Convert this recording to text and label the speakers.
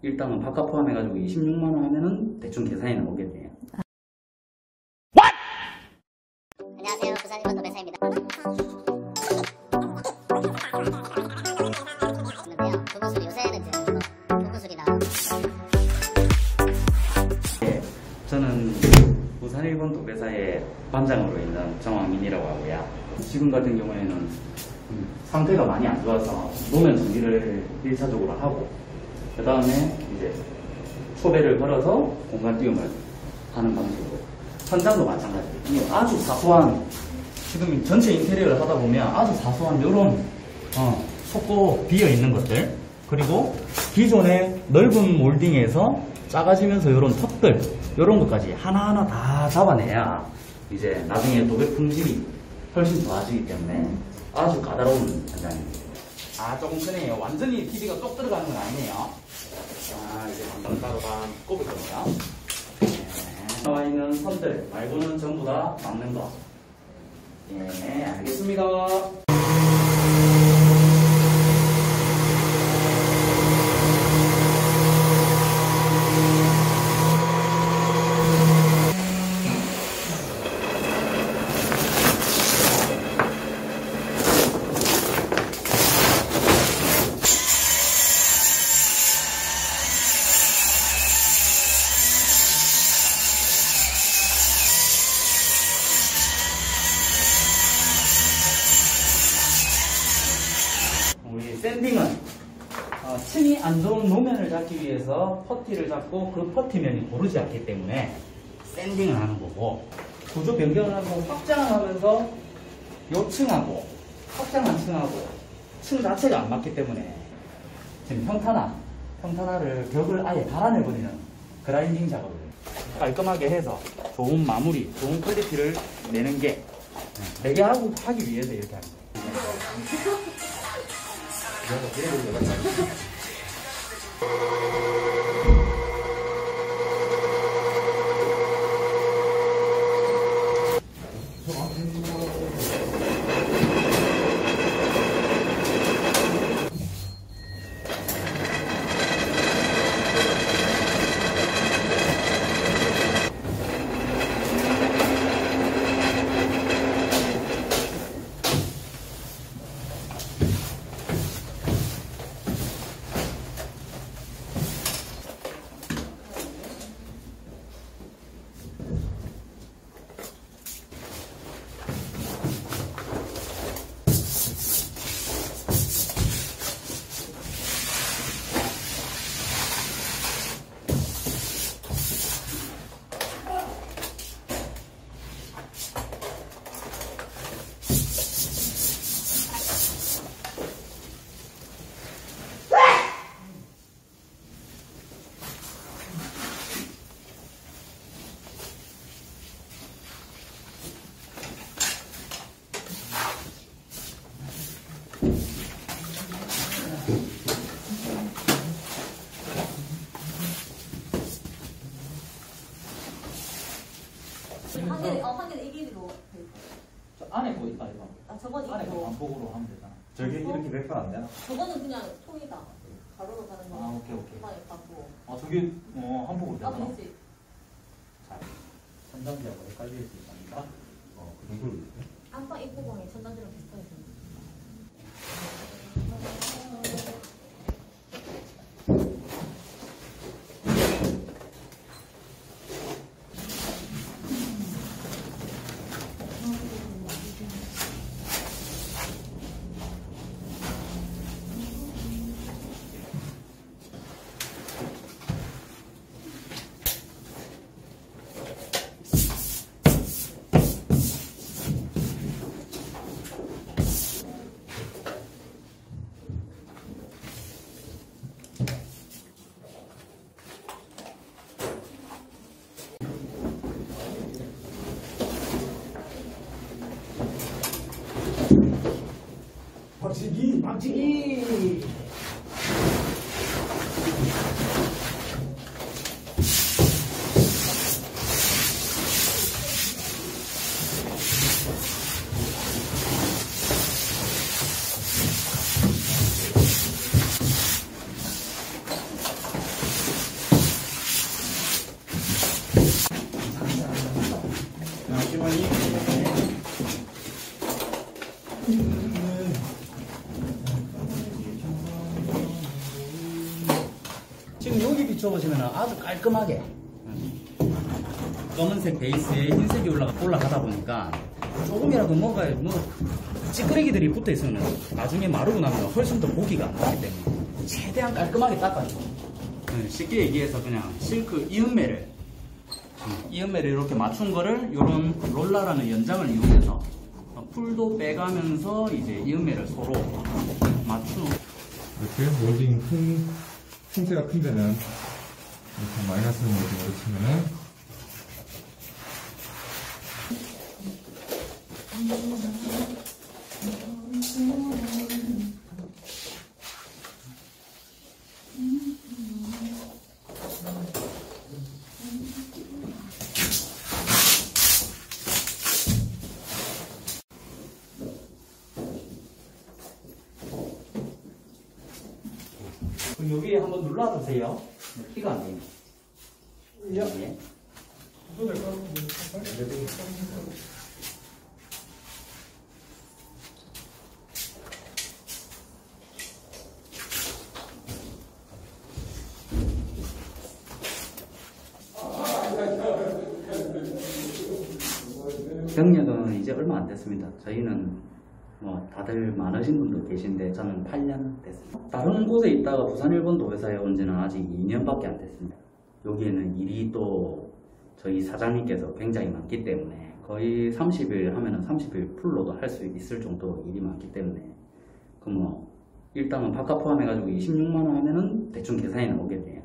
Speaker 1: 일당은 밥값 포함해가지고 26만 원 하면은 대충 계산이 나오게 돼요.
Speaker 2: 안녕하세요. 부산 1번 도배사입니다. 부부술이 요새는 부부술이 나오고.
Speaker 1: 네, 저는 부산 1번 도배사의 반장으로 있는 정왕민이라고 하고요. 지금 같은 경우에는 상태가 많이 안 좋아서 노면 정리를 1차적으로 하고 그 다음에 이제 초배를 걸어서 공간 띄움을 하는 방식으로 천장도 마찬가지예요. 이게 아주 사소한 지금 전체 인테리어를 하다 보면 아주 사소한 이런 속고 비어 있는 것들 그리고 기존의 넓은 몰딩에서 작아지면서 이런 턱들 이런 것까지 하나하나 다 잡아내야 이제 나중에 도배 품질이 훨씬 좋아지기 때문에 아주 까다로운 현장입니다. 조금 크네요. 완전히 TV가 쏙 들어가는 건 아니네요. 이제 반반가루가 꼽을 거고요. 나와 있는 선들 말고는 전부 다 막는 거. 예, 알겠습니다. 우리 샌딩은 층이 안 좋은 노면을 잡기 위해서 퍼티를 잡고 그 퍼티면이 고르지 않기 때문에 샌딩을 하는 거고 구조 변경을 하고 확장을 하면서 요 층하고 확장한 층하고 층 자체가 안 맞기 때문에 지금 평탄화를 벽을 아예 갈아내버리는 그라인딩 작업을 깔끔하게 해서 좋은 마무리, 좋은 퀄리티를 내는 게 되게 하기 위해서 이렇게 하는 거예요.
Speaker 3: 한 개는 이 길이로.
Speaker 1: 저 안에 거 있다 이거.
Speaker 3: 저건
Speaker 1: 안에 거
Speaker 3: 이거.
Speaker 1: 반복으로 하면 되잖아.
Speaker 4: 저게 이렇게 몇 번 안 되나?
Speaker 3: 저거는 그냥 통이다. 가로로 가는 거.
Speaker 1: 오케이.
Speaker 3: 이만에 가고.
Speaker 1: 저게 한복으로 되잖아.
Speaker 3: 되지.
Speaker 1: 자, 천장지하고 헷갈릴 수 있습니다.
Speaker 4: 그 정도로
Speaker 3: 안방 입구공이 천장지랑 비슷하게 생겼어.
Speaker 4: 박치기!
Speaker 1: 지금 여기 비춰보시면 아주 깔끔하게 검은색 베이스에 흰색이 올라가다 보니까 조금이라도 뭔가 찌끄레기들이 붙어 있으면 나중에 마르고 나면 훨씬 더 보기가 안 나기 때문에 최대한 깔끔하게 닦아줘. 쉽게 얘기해서 그냥 실크 이음매를 이렇게 맞춘 거를 이런 롤러라는 연장을 이용해서 풀도 빼가면서 이제 이음매를 서로 맞추는.
Speaker 5: 이렇게 몰딩 틈새가 큰 데는 이렇게 마이너스 몰딩으로 치면은
Speaker 1: 그럼 여기 한번 눌러주세요. 키가 안 돼요. 예. 경력은 이제 얼마 안 됐습니다. 저희는 뭐 다들 많으신 분도 계신데 저는 8년 됐습니다. 다른 곳에 있다가 부산 일본도 회사에 온 지는 아직 2년밖에 안 됐습니다. 여기에는 일이 또 저희 사장님께서 굉장히 많기 때문에 거의 30일 하면은 30일 풀로도 할 수 있을 정도로 일이 많기 때문에 그 뭐 일당은 바깥 포함해가지고 26만원 하면은 대충 계산이 나오게 돼요.